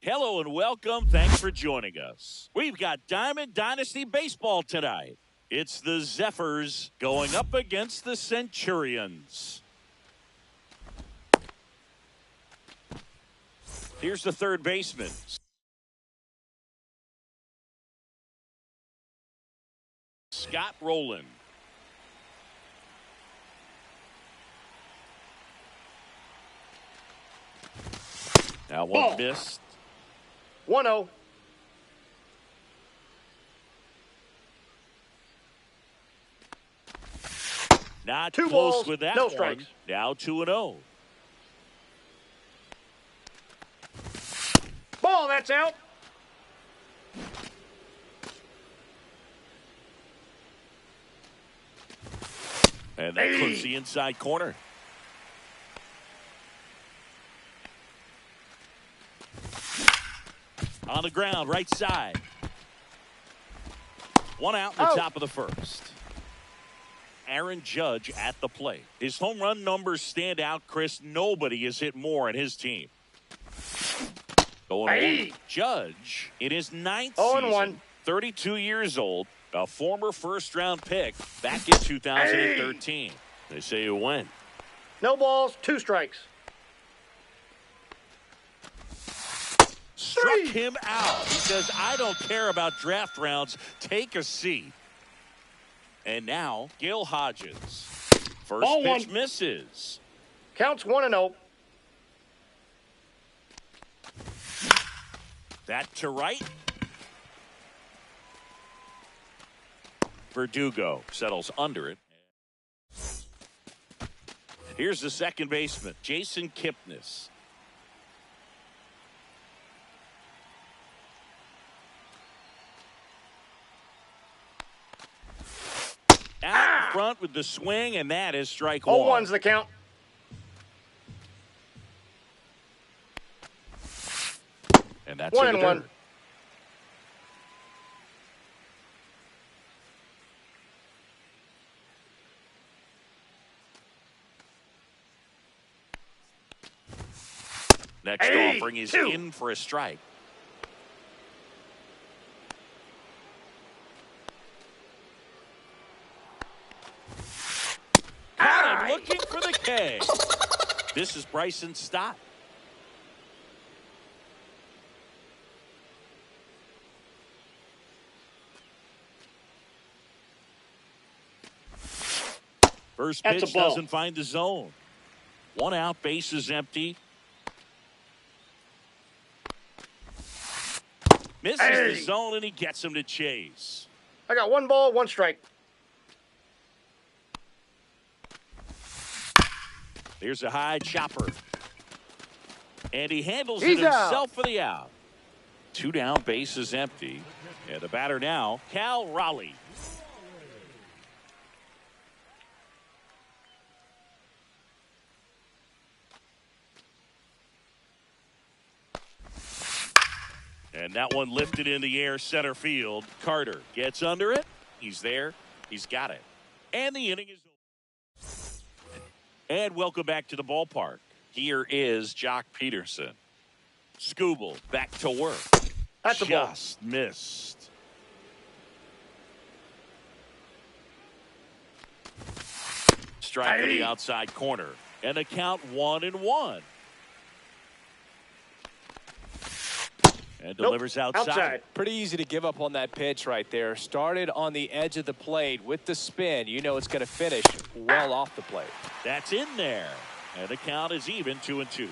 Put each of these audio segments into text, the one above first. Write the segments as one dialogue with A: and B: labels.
A: Hello and welcome. Thanks for joining us. We've got Diamond Dynasty Baseball tonight. It's the Zephyrs going up against the Centurions. Here's the third baseman. Scott Rowland. Now one missed.
B: 1-0.
A: Not
B: Two
A: close
B: balls,
A: with that
B: no
A: one.
B: strikes.
A: Now 2-0.
B: Ball, that's out.
A: And that clips the inside corner. On the ground, right side. One out in the top of the first. Aaron Judge at the plate. His home run numbers stand out, Chris. Nobody has hit more in his team. Going Judge in his ninth season, 32 years old, a former first-round pick back in 2013. They say you win.
B: No balls, 2 strikes.
A: Struck him out. He says, I don't care about draft rounds. Take a seat. And now, Gil Hodges. First
B: Ball
A: pitch
B: one.
A: misses.
B: Counts 1-0.
A: That to right. Verdugo settles under it. Here's the second baseman, Jason Kipnis. Out front with the swing, and that is strike one.
B: 0-1's the count.
A: And that's
B: 1-1.
A: Next offering is in for a strike. Caught him looking for the K. This is Bryson Stott. First pitch doesn't find the zone. One out, base is empty. Misses the zone, and he gets him to chase.
B: I got 1 ball, 1 strike.
A: Here's a high chopper. And he handles it himself for the out. 2 down, base is empty. And the batter now, Cal Raleigh. And that one lifted in the air, center field. Carter gets under it. He's there. He's got it. And the inning is over. And welcome back to the ballpark. Here is Jock Peterson. Skubal back to work.
B: That's a ball.
A: Just missed. Strike to the outside corner. And the count 1-1. And delivers outside.
C: Pretty easy to give up on that pitch right there. Started on the edge of the plate with the spin. You know it's going to finish well off the plate.
A: That's in there. And the count is even, 2-2.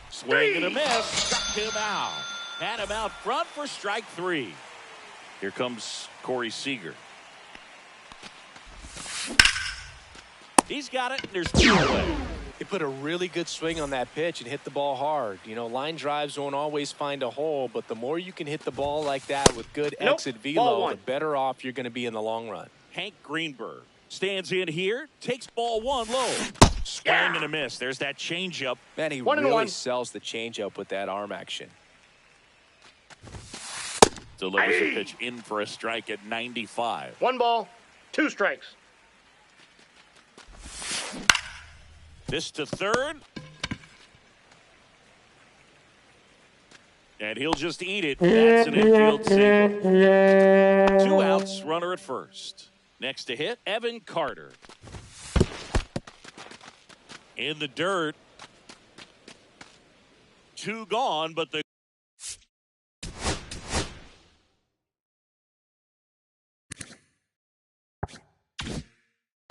A: Swing and a miss. Struck him out. Had him out front for strike 3. Here comes Corey Seager. He's got it. There's 2 away.
C: He put a really good swing on that pitch and hit the ball hard. You know, line drives won't always find a hole, but the more you can hit the ball like that with good exit velo, the better off you're going to be in the long run.
A: Hank Greenberg stands in here, takes ball 1 low. Swing and a miss. There's that changeup.
C: Man, he really sells the changeup with that arm action.
A: Delivers a pitch in for a strike at 95.
B: 1 ball, 2 strikes.
A: This to third. And he'll just eat it. That's an infield single. 2 outs, runner at first. Next to hit, Evan Carter. In the dirt. 2 gone, but the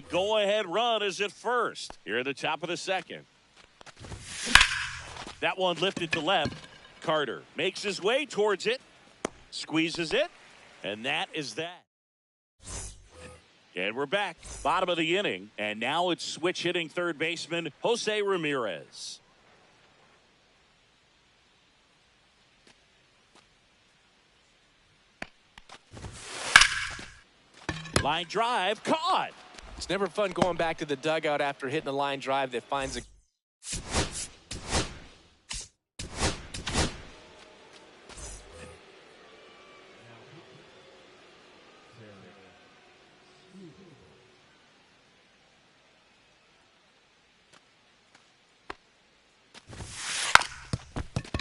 A: go-ahead run is at first. Here at the top of the second. That one lifted to left. Carter makes his way towards it. Squeezes it. And that is that. And we're back. Bottom of the inning. And now it's switch hitting third baseman Jose Ramirez. Line drive caught.
C: It's never fun going back to the dugout after hitting a line drive that finds a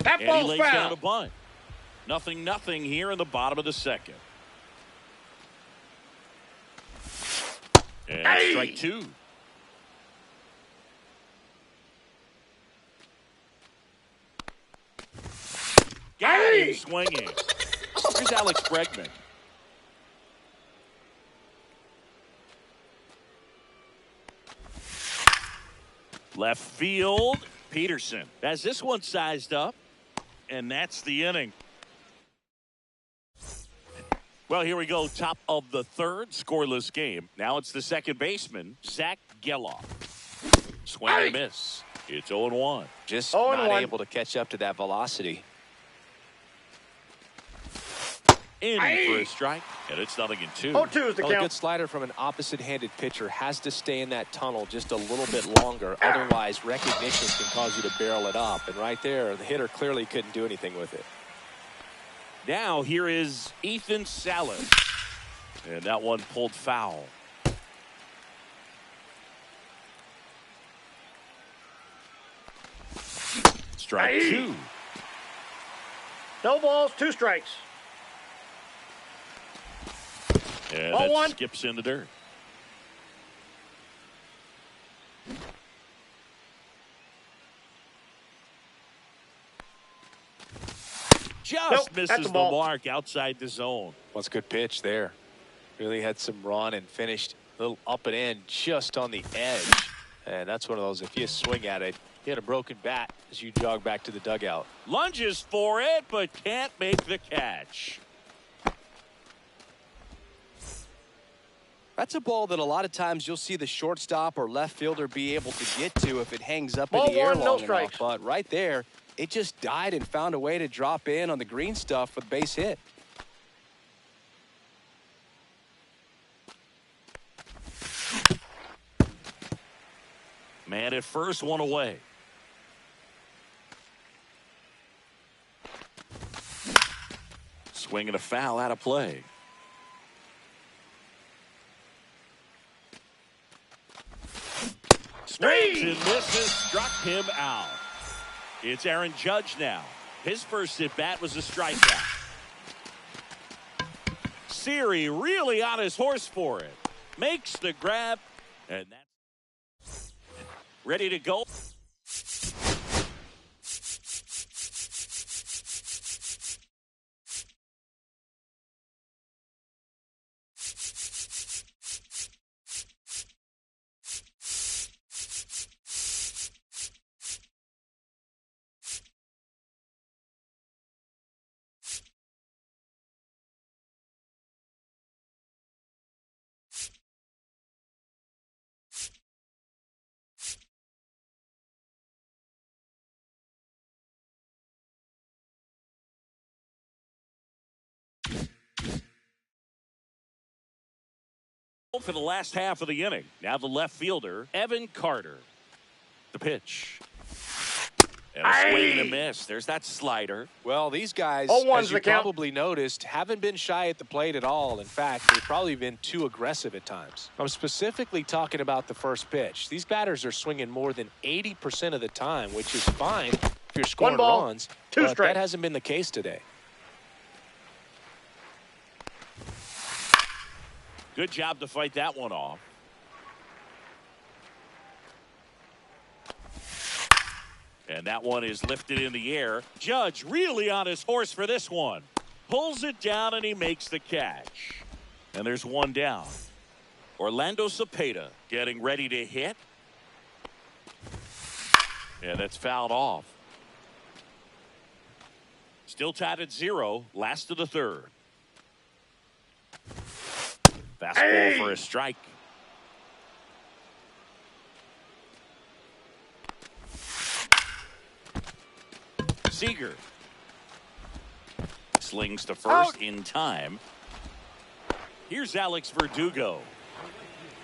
B: That
A: and
B: ball's
A: he lays
B: foul.
A: down a bunt. 0-0 here in the bottom of the second. And strike 2. Got him swinging. Here's Alex Bregman. Left field, Peterson. Has this one sized up, and that's the inning. Well, here we go. Top of the third, scoreless game. Now it's the second baseman, Zach Geloff. Swing and a miss. It's 0-1.
C: Just
B: 0-1.
C: not able to catch up to that velocity.
A: In for a strike, and it's 0-2.
B: 0-2 is the
C: Well, a
B: count.
C: good slider from an opposite-handed pitcher has to stay in that tunnel just a little bit longer. Otherwise, recognition can cause you to barrel it up. And right there, the hitter clearly couldn't do anything with it.
A: Now here is Ethan Salas. And that one pulled foul. Strike 2.
B: No balls, 2 strikes.
A: And
B: Ball
A: that
B: 1.
A: skips in the dirt. Just
B: Nope, that's
A: misses
B: a
A: the
B: ball.
A: mark outside the zone.
C: Well, it's a good pitch there. Really had some run and finished a little up and in just on the edge. And that's one of those, if you swing at it, you had a broken bat as you jog back to the dugout.
A: Lunges for it, but can't make the catch.
D: That's a ball that a lot of times you'll see the shortstop or left fielder be able to get to if it hangs up
B: Ball
D: in the air
B: 1, no
D: long
B: strikes.
D: enough. But right there, it just died and found a way to drop in on the green stuff with base hit.
A: Man at first, one away. Swing and a foul out of play. Swings and misses, struck him out. It's Aaron Judge now. His first at bat was a strikeout. Siri really on his horse for it. Makes the grab, and that's ready to go. For the last half of the inning. Now the left fielder, Evan Carter. The pitch. And a swing and a miss. There's that slider.
C: Well, these guys,
B: 0-1's
C: as you
B: the count.
C: probably noticed, haven't been shy at the plate at all. In fact, they've probably been too aggressive at times. I'm specifically talking about the first pitch. These batters are swinging more than 80% of the time, which is fine if you're scoring runs,
B: two
C: but
B: strikes.
C: that hasn't been the case today.
A: Good job to fight that one off. And that one is lifted in the air. Judge really on his horse for this one. Pulls it down and he makes the catch. And there's one down. Orlando Cepeda getting ready to hit. And that's fouled off. Still tied at 0. Last of the third. Fastball for a strike. Seager slings to first in time. Here's Alex Verdugo.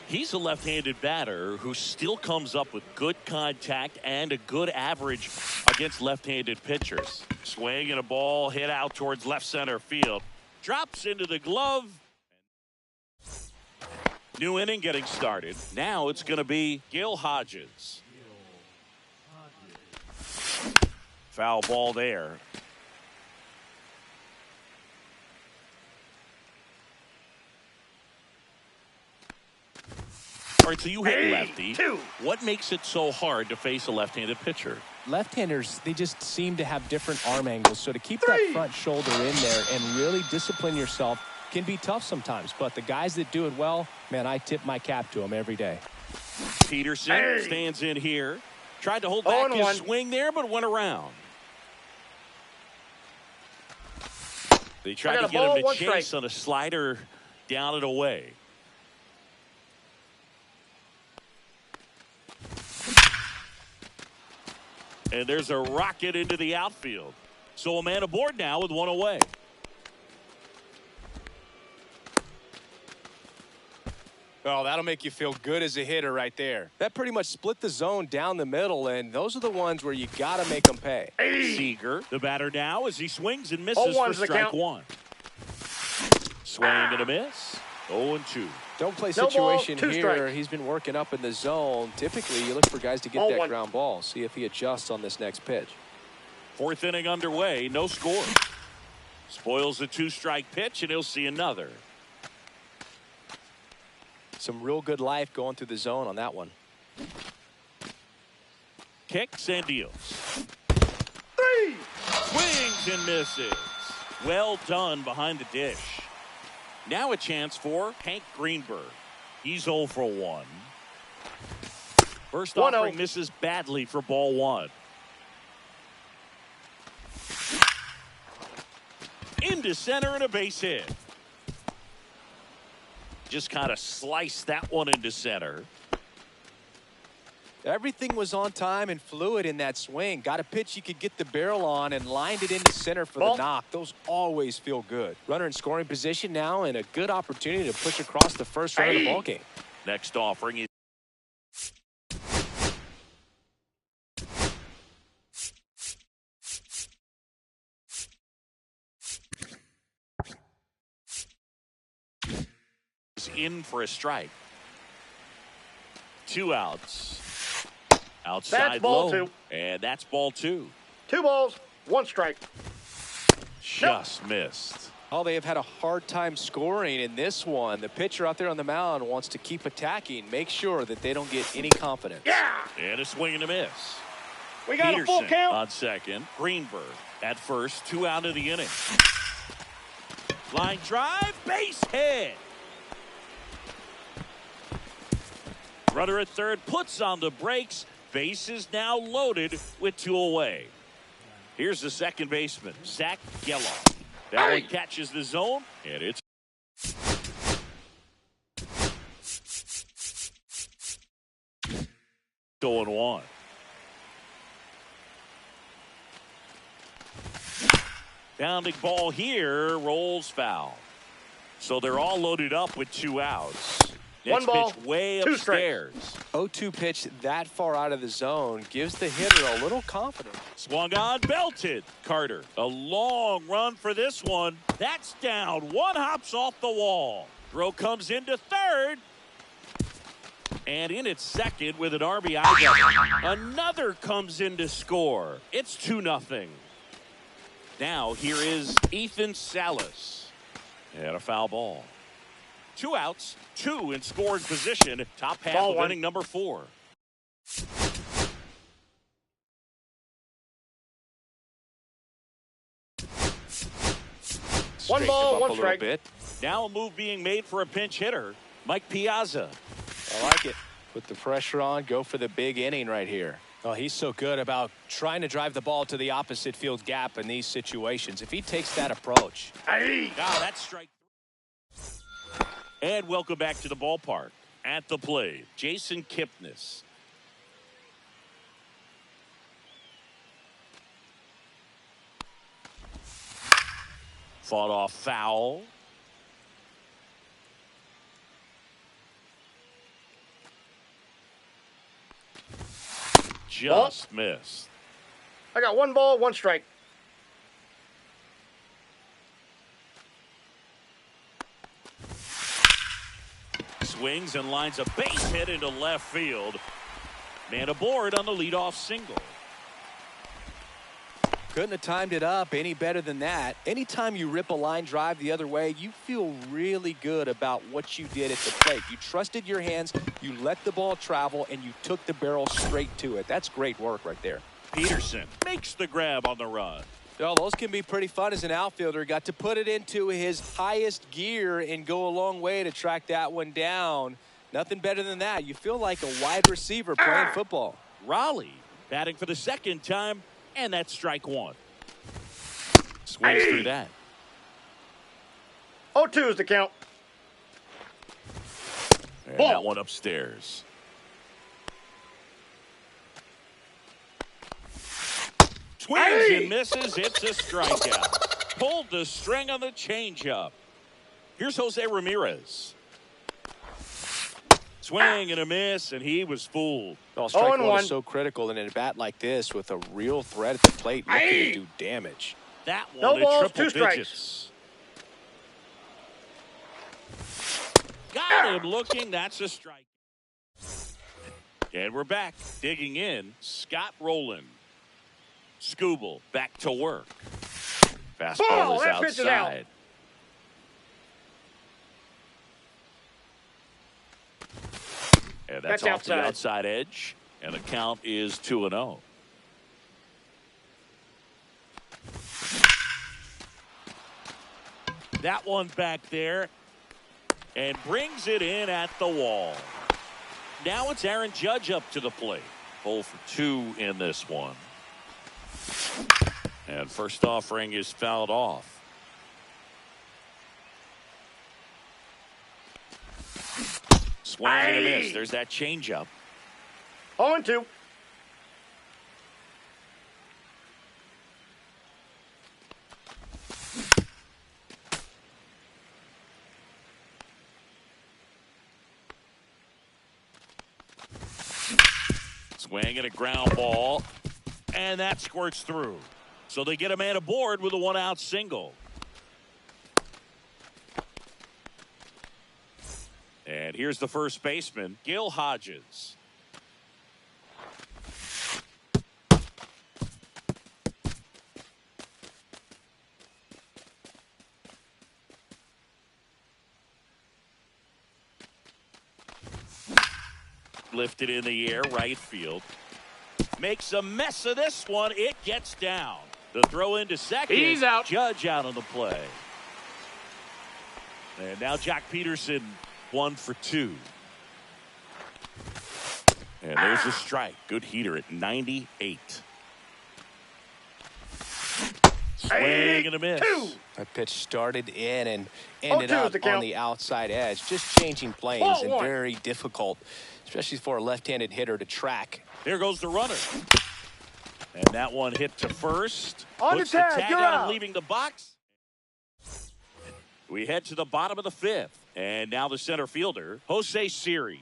A: He's a left-handed batter who still comes up with good contact and a good average against left-handed pitchers. Swing and a ball hit out towards left center field. Drops into the glove. New inning getting started. Now it's going to be Gil Hodges. Foul ball there. All right, so you hit lefty. What makes it so hard to face a left-handed pitcher?
C: Left-handers, they just seem to have different arm angles. So to keep that front shoulder in there and really discipline yourself can be tough sometimes. But the guys that do it well, man, I tip my cap to them every day.
A: Peterson stands in here. Tried to hold back his swing there, but went around. They tried to get him to chase on a slider down and away. And there's a rocket into the outfield. So a man aboard now with one away.
C: Oh, that'll make you feel good as a hitter right there. That pretty much split the zone down the middle, and those are the ones where you got to make them pay.
A: Seager, the batter now, as he swings and misses for strike one. Swing and a miss. 0-2.
C: Don't play situation here. He's been working up in the zone. Typically, you look for guys to get that ground ball. See if he adjusts on this next pitch.
A: Fourth inning underway. No score. Spoils the 2-strike pitch, and he'll see another.
C: Some real good life going through the zone on that one.
A: Kicks and deals. Swings and misses. Well done behind the dish. Now a chance for Hank Greenberg. He's 0 for 1. First offering misses badly for ball one. Into center and a base hit. Just kind of sliced that one into center.
C: Everything was on time and fluid in that swing. Got a pitch you could get the barrel on and lined it into center for the knock. Those always feel good. Runner in scoring position now and a good opportunity to push across the first run of the ball game.
A: Next offering is in for a strike. 2 outs. Outside
B: that's ball
A: low.
B: 2.
A: And that's ball 2.
B: 2 balls, 1 strike.
A: Just missed.
C: Oh, they have had a hard time scoring in this one. The pitcher out there on the mound wants to keep attacking. Make sure that they don't get any confidence.
A: And a swing and a miss.
B: We got
A: Peterson
B: a full count.
A: on second. Greenberg at first. 2 out of the inning. Line drive. Base hit. Runner at third puts on the brakes. Base is now loaded with 2 away. Here's the second baseman, Zach Geloff. That one catches the zone, and it's 0-1. Bounding ball here, rolls foul. So they're all loaded up with 2 outs. Next
B: 1 ball,
A: pitch way
B: 2
A: upstairs.
C: 0-2 pitch that far out of the zone gives the hitter a little confidence.
A: Swung on, belted. Carter, a long run for this one. That's down. 1 hops off the wall. Throw comes into third. And in its second with an RBI double. Another comes in to score. It's 2-0. Now here is Ethan Salas. And a foul ball. 2 outs, 2 in scoring position. Top half
B: Ball
A: of
B: one.
A: inning number 4.
B: One ball,
C: Straighten him up
B: one
C: a
B: strike.
C: little bit.
A: Now a move being made for a pinch hitter, Mike Piazza.
C: I like it. Put the pressure on, go for the big inning right here. Oh, he's so good about trying to drive the ball to the opposite field gap in these situations. If he takes that approach.
B: Hey.
A: Now that's strike 3. And welcome back to the ballpark. At the plate, Jason Kipnis. Fought off foul. Just missed.
B: I got 1 ball, 1 strike.
A: Swings and lines a base hit into left field. Man aboard on the leadoff single.
C: Couldn't have timed it up any better than that. Anytime you rip a line drive the other way, you feel really good about what you did at the plate. You trusted your hands, you let the ball travel, and you took the barrel straight to it. That's great work right there.
A: Peterson makes the grab on the run.
C: Oh, those can be pretty fun as an outfielder. Got to put it into his highest gear and go a long way to track that one down. Nothing better than that. You feel like a wide receiver playing football.
A: Raleigh batting for the second time, and that's strike 1. Swings through that.
B: 0-2 is the count.
A: And
B: Ball.
A: that one upstairs. Swings and misses. It's a strikeout. Pulled the string on the changeup. Here's Jose Ramirez. Swing and a miss, and he was fooled.
C: Oh, strike 1
B: 0-1.
C: is so critical in a bat like this with a real threat at the plate looking to do damage.
A: That
B: No
A: one
B: balls,
A: at triple
B: 2 strikes.
A: digits. Got him looking. That's a strike. And we're back. Digging in, Scott Rowland. Skubal back to work. Fastball
B: Ball,
A: is
B: that pitch is out.
A: outside. And that's off
B: outside.
A: the outside edge. And the count is 2-0. That one back there. And brings it in at the wall. Now it's Aaron Judge up to the plate. 0 for 2 in this one. And first offering is fouled off. Swing and a miss. There's that changeup.
B: 0-2.
A: Swing and a ground ball. And that squirts through. So they get a man aboard with a 1-out single. And here's the first baseman, Gil Hodges. Lifted in the air, right field. Makes a mess of this one. It gets down. The throw into second.
B: He's out.
A: Judge out on the play. And now Jack Peterson, 1 for 2. And there's a strike. Good heater at 98. Swing and a miss.
B: 2.
C: That pitch started in and ended
B: 0-2 is
C: up
B: the count.
C: on the outside edge. Just changing planes
B: Ball
C: and
B: 1.
C: very difficult, especially for a left-handed hitter to track.
A: There goes the runner. And that one hit to first.
B: On
A: Puts
B: the tag, you're
A: on
B: out.
A: leaving the box. We head to the bottom of the 5th. And now the center fielder, Jose Siri.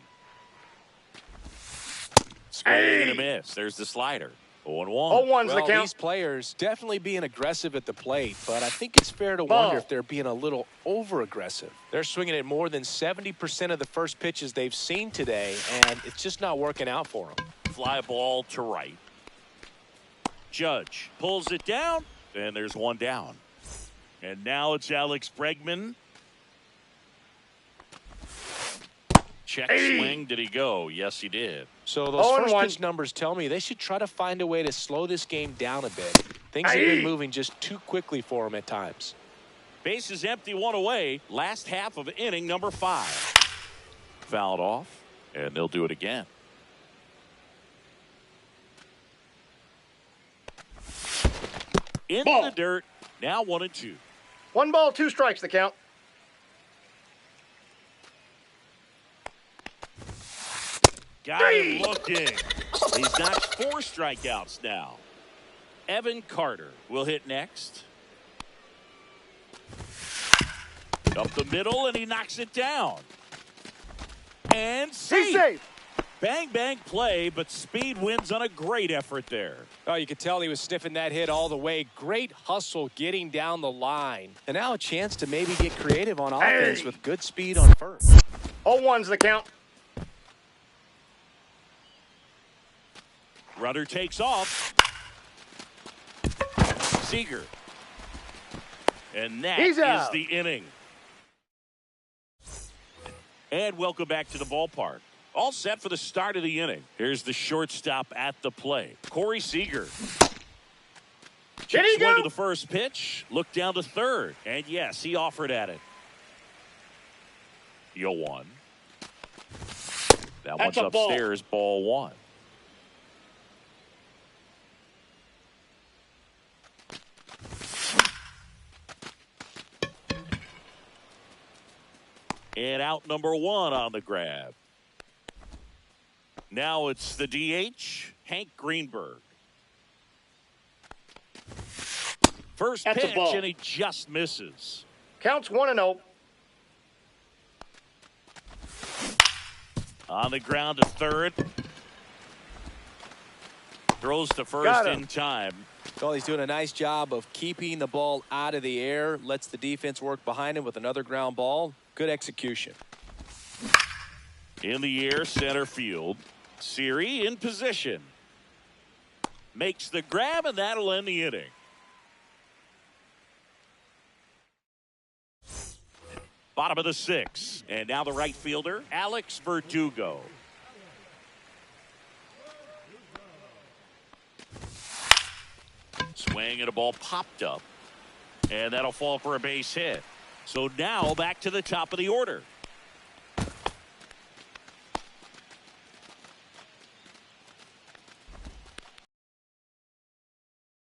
A: Swing and a miss. There's the slider. 0-1.
B: 0-1's the
C: Well,
B: count.
C: these players definitely being aggressive at the plate, but I think it's fair to wonder if they're being a little over-aggressive. They're swinging at more than 70% of the first pitches they've seen today, and it's just not working out for them.
A: Fly ball to right. Judge pulls it down, and there's one down. And now it's Alex Bregman. Check swing. Did he go? Yes, he did.
C: So those first
B: 0-1.
C: pitch numbers tell me they should try to find a way to slow this game down a bit. Things have been moving just too quickly for them at times.
A: Base is empty, one away. Last half of inning number 5. Fouled off, and they'll do it again. In the dirt. Now 1-2.
B: 1 ball, 2 strikes the count.
A: Got him looking. He's notched 4 strikeouts now. Evan Carter will hit next. Up the middle, and he knocks it down. And
B: He's
A: safe.
B: safe.
A: Bang, bang play, but speed wins on a great effort there.
C: Oh, you could tell he was sniffing that hit all the way. Great hustle getting down the line. And now a chance to maybe get creative on offense with good speed on first.
B: 0-1's the count.
A: Runner takes off. Seager. And that
B: He's
A: is
B: out.
A: the inning. And welcome back to the ballpark. All set for the start of the inning. Here's the shortstop at the plate, Corey Seager.
B: Did he
A: Swing
B: go?
A: to the first pitch. Look down to third. And yes, he offered at it. 0-1. That one's
B: a ball.
A: upstairs, ball 1. And out number 1 on the grab. Now it's the DH, Hank Greenberg. First
B: That's a
A: pitch,
B: ball.
A: and he just misses.
B: Counts 1-0.
A: On the ground to third. Throws to first
B: Got him.
A: in time.
C: Well, he's doing a nice job of keeping the ball out of the air. Lets the defense work behind him with another ground ball. Good execution.
A: In the air, center field. Siri in position. Makes the grab, and that'll end the inning. Bottom of the 6th. And now the right fielder, Alex Verdugo. Swing and a ball popped up. And that'll fall for a base hit. So now back to the top of the order.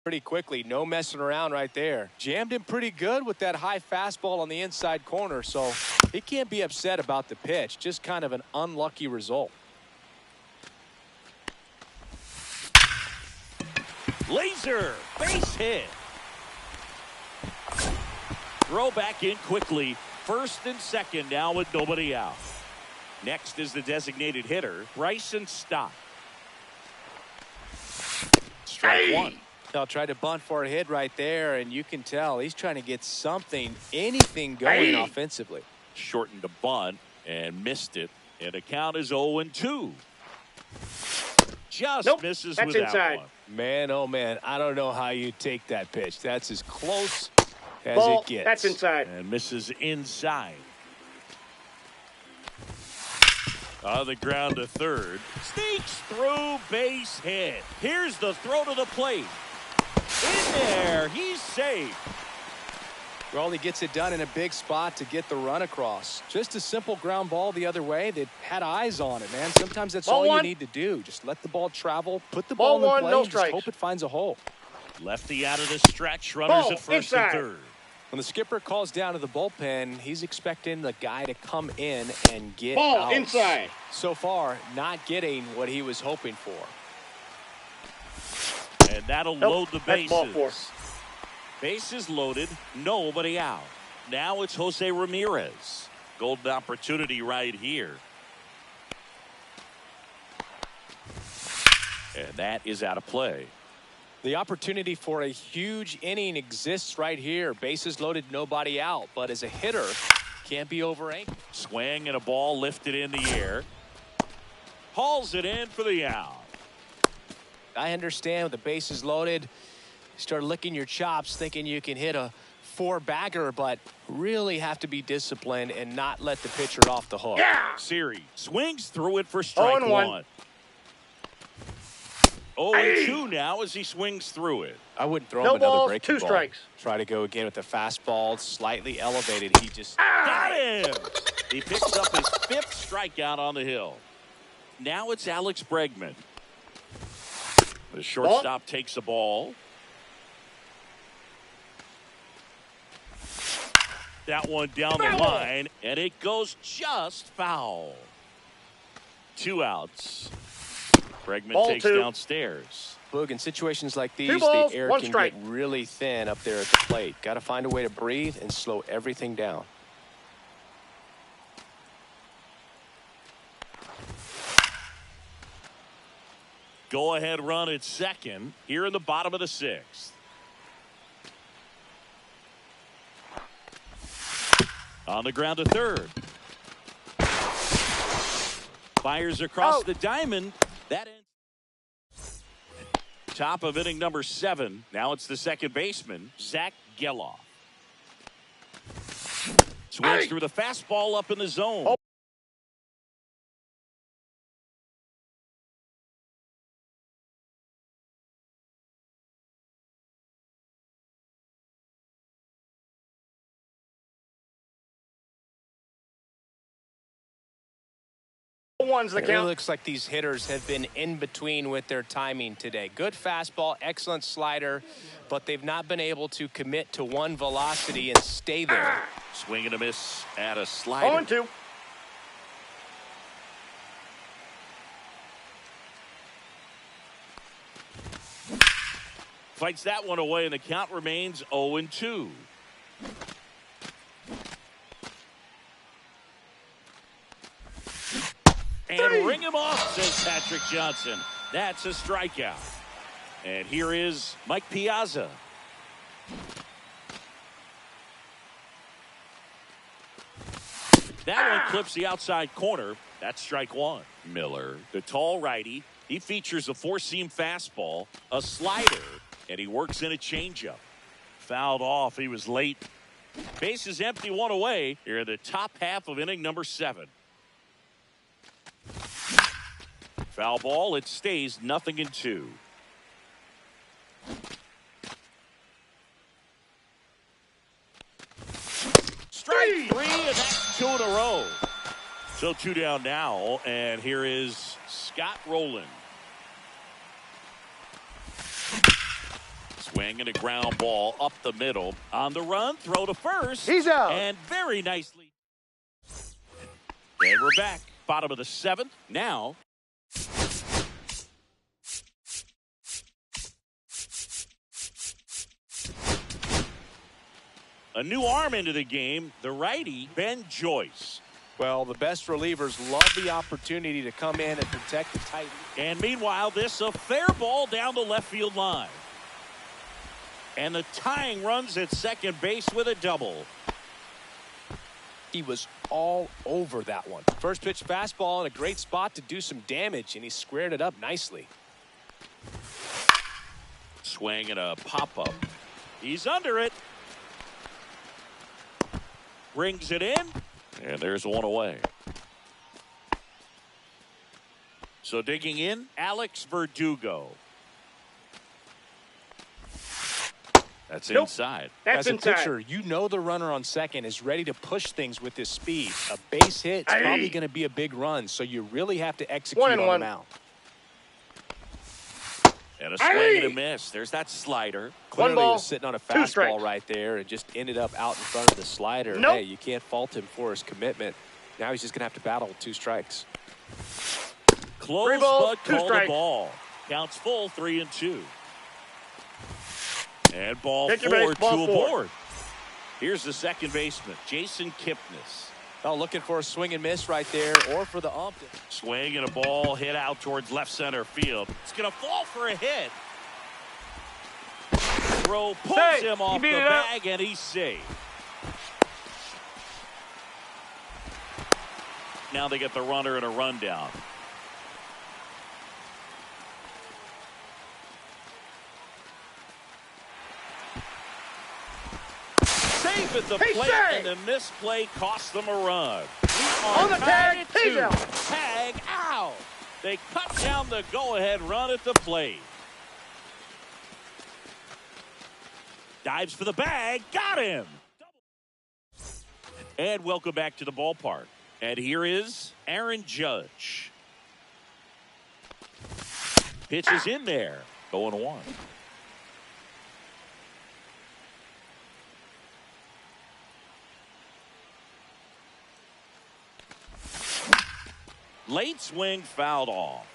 C: Pretty quickly, no messing around right there. Jammed him pretty good with that high fastball on the inside corner, so he can't be upset about the pitch. Just kind of an unlucky result.
A: Laser, base hit. Throw back in quickly. First and second now with nobody out. Next is the designated hitter, Bryson Stott. Strike 1.
C: They'll try to bunt for a hit right there, and you can tell he's trying to get something, anything going offensively.
A: Shortened a bunt and missed it. And the count is 0-2. Just
B: Nope,
A: misses
B: that's
A: with
B: inside.
A: that one.
C: Man, oh man, I don't know how you take that pitch. That's as close as
B: Ball.
C: it gets.
B: That's inside.
A: And misses inside. On the ground to third. Sneaks through, base hit. Here's the throw to the plate. In there, he's safe.
C: Well, he gets it done in a big spot to get the run across. Just a simple ground ball the other way. They had eyes on it, man. Sometimes that's
B: Ball
C: all you
B: 1.
C: need to do. Just let the ball travel, put the
B: Ball
C: ball
B: 1,
C: in play,
B: no
C: and just
B: strikes.
C: hope it finds a hole.
A: Lefty out of the stretch. Runners
B: Ball
A: at first
B: inside.
A: and third.
C: When the skipper calls down to the bullpen, he's expecting the guy to come in and get
B: Ball
C: outs.
B: inside.
C: So far, not getting what he was hoping for.
A: And that'll
B: Nope,
A: load the
B: that's ball
A: bases. Bases loaded, nobody out. Now it's Jose Ramirez. Golden opportunity right here. And that is out of play.
C: The opportunity for a huge inning exists right here. Bases loaded, nobody out. But as a hitter, can't be overanchored.
A: Swing and a ball lifted in the air. Hauls it in for the out.
C: I understand with the bases loaded, you start licking your chops thinking you can hit a four-bagger, but really have to be disciplined and not let the pitcher off the hook.
B: Yeah!
A: Siri swings through it for strike
B: 0-1.
A: one. 0-2 now as he swings through it.
C: I wouldn't throw
B: No
C: him another
B: balls,
C: breaking
B: 2
C: ball.
B: strikes.
C: Try to go again with the fastball, slightly elevated. He just
A: Got him! He picks up his 5th strikeout on the hill. Now it's Alex Bregman. The shortstop takes the ball. That one down the line, and it goes just foul. 2 outs. Bregman
B: Ball
A: takes
B: 2.
A: downstairs.
C: Boog, in situations like these,
B: 2 balls,
C: the air
B: 1
C: can
B: strike.
C: get really thin up there at the plate. Got to find a way to breathe and slow everything down.
A: Go ahead run at second here in the bottom of the 6th. On the ground to third. Fires across the diamond. That ends. Top of inning number 7. Now it's the second baseman, Zach Geloff. Swings through the fastball up in the zone.
B: One's the
C: It really
B: count.
C: looks like these hitters have been in between with their timing today. Good fastball, excellent slider, but they've not been able to commit to one velocity and stay there.
A: Swing and a miss at a slider.
B: 0-2.
A: Fights that one away, and the count remains 0-2. And ring him off, says Patrick Johnson. That's a strikeout. And here is Mike Piazza. That one clips the outside corner. That's strike 1. Miller, the tall righty, he features a 4-seam fastball, a slider, and he works in a changeup. Fouled off. He was late. Bases empty, 1 away here in the top half of inning number 7. Foul ball. It stays 0-2. Strike 3, and that's 2 in a row. So 2 down now, and here is Scott Rowland. Swing and a ground ball up the middle. On the run, throw to first.
B: He's out.
A: And very nicely. And we're back. Bottom of the 7th. Now. A new arm into the game, the righty, Ben Joyce.
C: Well, the best relievers love the opportunity to come in and protect the tight.
A: And meanwhile, this a fair ball down the left field line. And the tying runs at second base with a double.
C: He was all over that one. First pitch fastball in a great spot to do some damage, and he squared it up nicely.
A: Swing and a pop-up. He's under it. Brings it in. And there's 1 away. So digging in, Alex Verdugo. That's inside.
B: That's
C: As a
B: inside.
C: pitcher, you know the runner on second is ready to push things with his speed. A base hit's probably going to be a big run, so you really have to execute
B: 1
C: on
B: and 1.
C: the mound.
A: And a swing and a miss. There's that slider.
C: Clearly
B: ball,
C: was sitting on a
B: 2
C: fastball
B: strikes.
C: right there and just ended up out in front of the slider.
B: Nope.
C: Hey, you can't fault him for his commitment. Now he's just going to have to battle with 2 strikes.
A: Close,
B: 3 balls,
A: but
B: 2
A: call the
B: strikes.
A: ball. Counts full, 3-2. And ball
B: Take your
A: 4,
B: base, ball
A: 2
B: 4.
A: aboard. Here's the second baseman, Jason Kipnis.
C: Oh, looking for a swing and miss right there, or for the ump.
A: Swing and a ball hit out towards left center field. It's going to fall for a hit. throw pulls
B: Safe.
A: him off
B: He
A: the
B: beat it out.
A: bag, and he's safe. Now they get the runner and a rundown. Safe at the
B: He's
A: plate,
B: safe.
A: and the misplay cost them a run.
B: On the tag, he's out.
A: Tag out. They cut down the go-ahead run at the plate. Dives for the bag, got him. And welcome back to the ballpark. And here is Aaron Judge. Pitch is in there. 0-1. Late swing fouled off.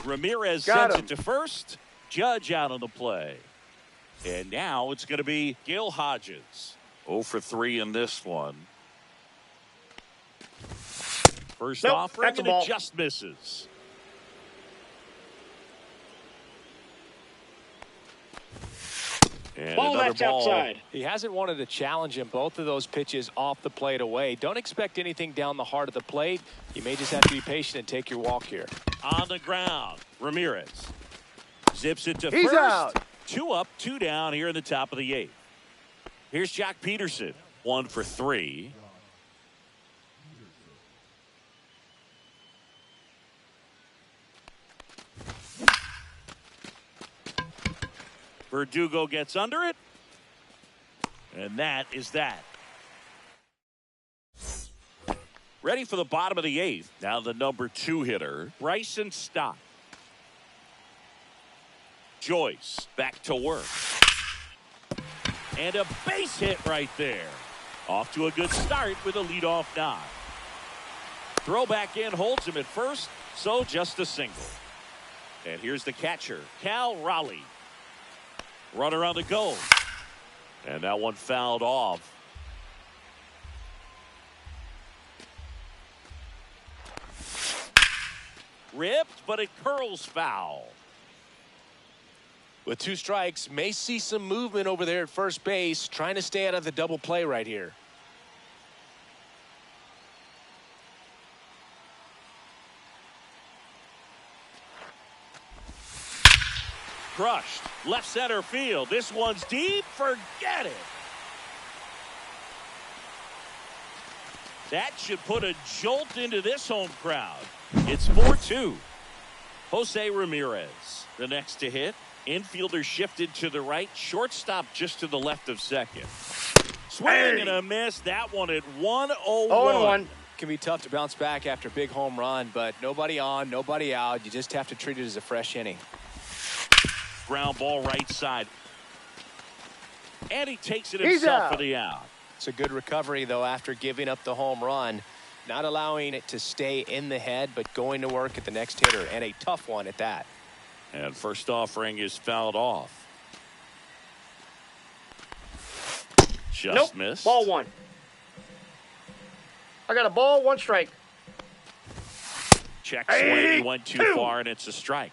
A: Ramirez
B: Got
A: sends
B: him.
A: it to first. Judge out on the play. And now it's going to be Gil Hodges. 0 for 3 in this one. First
B: Nope,
A: offering,
B: that's a
A: and it
B: ball.
A: just misses. And
B: Ball
A: another
B: left
A: ball.
B: outside.
C: He hasn't wanted to challenge him. Both of those pitches off the plate away. Don't expect anything down the heart of the plate. You may just have to be patient and take your walk here.
A: On the ground, Ramirez zips it to
B: He's
A: first.
B: out.
A: 2 up, 2 down here in the top of the 8th. Here's Jock Peterson. 1 for 3. Verdugo gets under it. And that is that. Ready for the bottom of the 8th. Now the number 2 hitter, Bryson Stott. Joyce back to work. And a base hit right there. Off to a good start with a leadoff knock. Throw back in, holds him at first, so just a single. And here's the catcher, Cal Raleigh. Runner on the go. And that one fouled off. Ripped, but it curls foul.
C: With 2 strikes, may see some movement over there at first base, trying to stay out of the double play right here.
A: Crushed. Left center field. This one's deep. Forget it. That should put a jolt into this home crowd. It's 4-2. Jose Ramirez, the next to hit. Infielder shifted to the right. Shortstop just to the left of second. Swing and a miss. That one at 1-0-1.
B: 0-1.
C: Can be tough to bounce back after a big home run, but nobody on, nobody out. You just have to treat it as a fresh inning.
A: Ground ball right side. And he takes it
B: He's
A: himself
B: out.
A: for the out.
C: It's a good recovery, though, after giving up the home run. Not allowing it to stay in the head, but going to work at the next hitter, and a tough one at that.
A: And first offering is fouled off. Just
B: Nope.
A: missed.
B: Ball 1. I got a ball, 1 strike.
A: Check swing. He went too far, and it's a strike.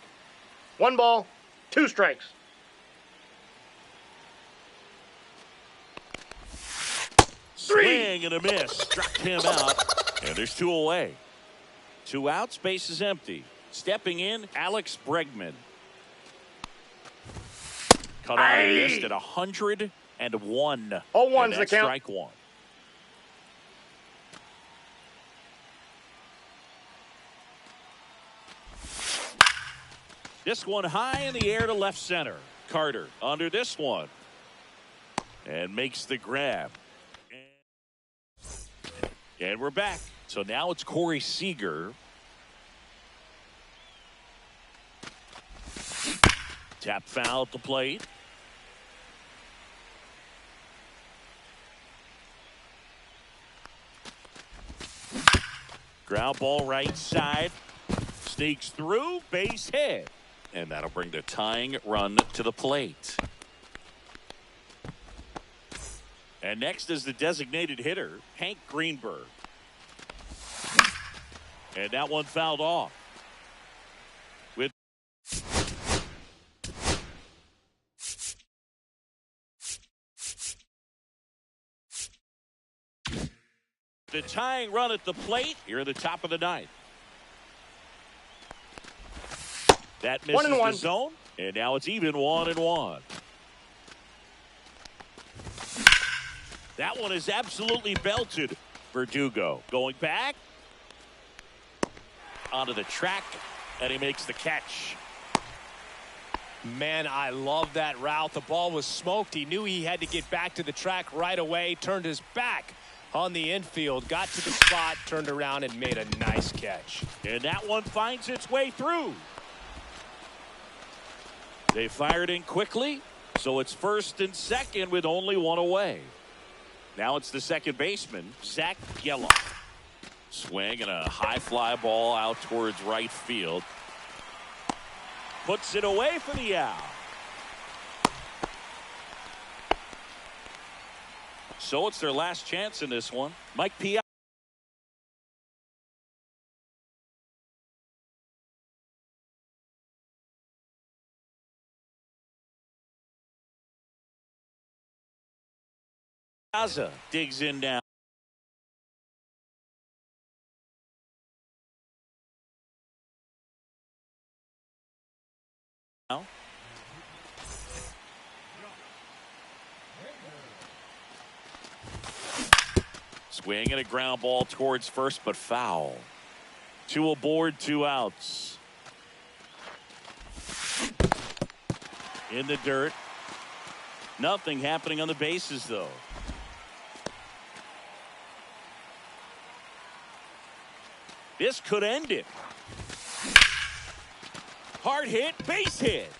B: 1 ball, 2 strikes.
A: Swing and a miss. Struck him out. And there's 2 away. 2 outs. Base is empty. Stepping in, Alex Bregman. Cut on and missed at 101.
B: 0-1's
A: And
B: the
A: that's
B: count.
A: strike 1. This one high in the air to left center. Carter under this one. And makes the grab. And we're back. So now it's Corey Seager. Tap foul at the plate. Ground ball right side. Sneaks through. Base hit. And that'll bring the tying run to the plate. And next is the designated hitter, Hank Greenberg. And that one fouled off. With the tying run at the plate here at the top of the ninth. That misses the zone, and now it's even 1-1. That one is absolutely belted. Verdugo going back onto the track, and he makes the catch.
C: Man, I love that route. The ball was smoked. He knew he had to get back to the track right away, turned his back on the infield, got to the spot, turned around, and made a nice catch.
A: And that one finds its way through. They fired in quickly, so it's first and second with only one away. Now it's the second baseman, Zach Gelof. Swing and a high fly ball out towards right field. Puts it away for the out. So it's their last chance in this one. Mike Piazza. Digs in down. Swing and a ground ball towards first, but foul. 2 aboard, 2 outs. In the dirt. Nothing happening on the bases, though. This could end it. Hard hit, base hit.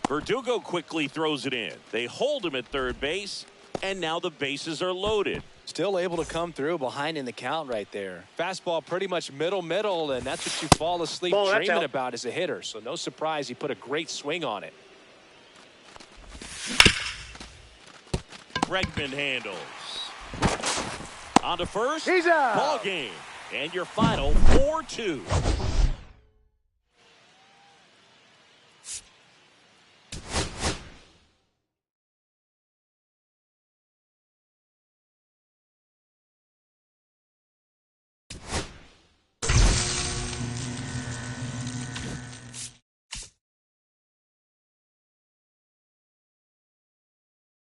A: Verdugo quickly throws it in. They hold him at third base, and now the bases are loaded.
D: Still able to come through behind in the count right there.
C: Fastball pretty much middle, and that's what you fall asleep dreaming about as a hitter. So no surprise he put a great swing on it.
A: Bregman handles. On to first.
B: He's out.
A: Ball game. And your final 4-2.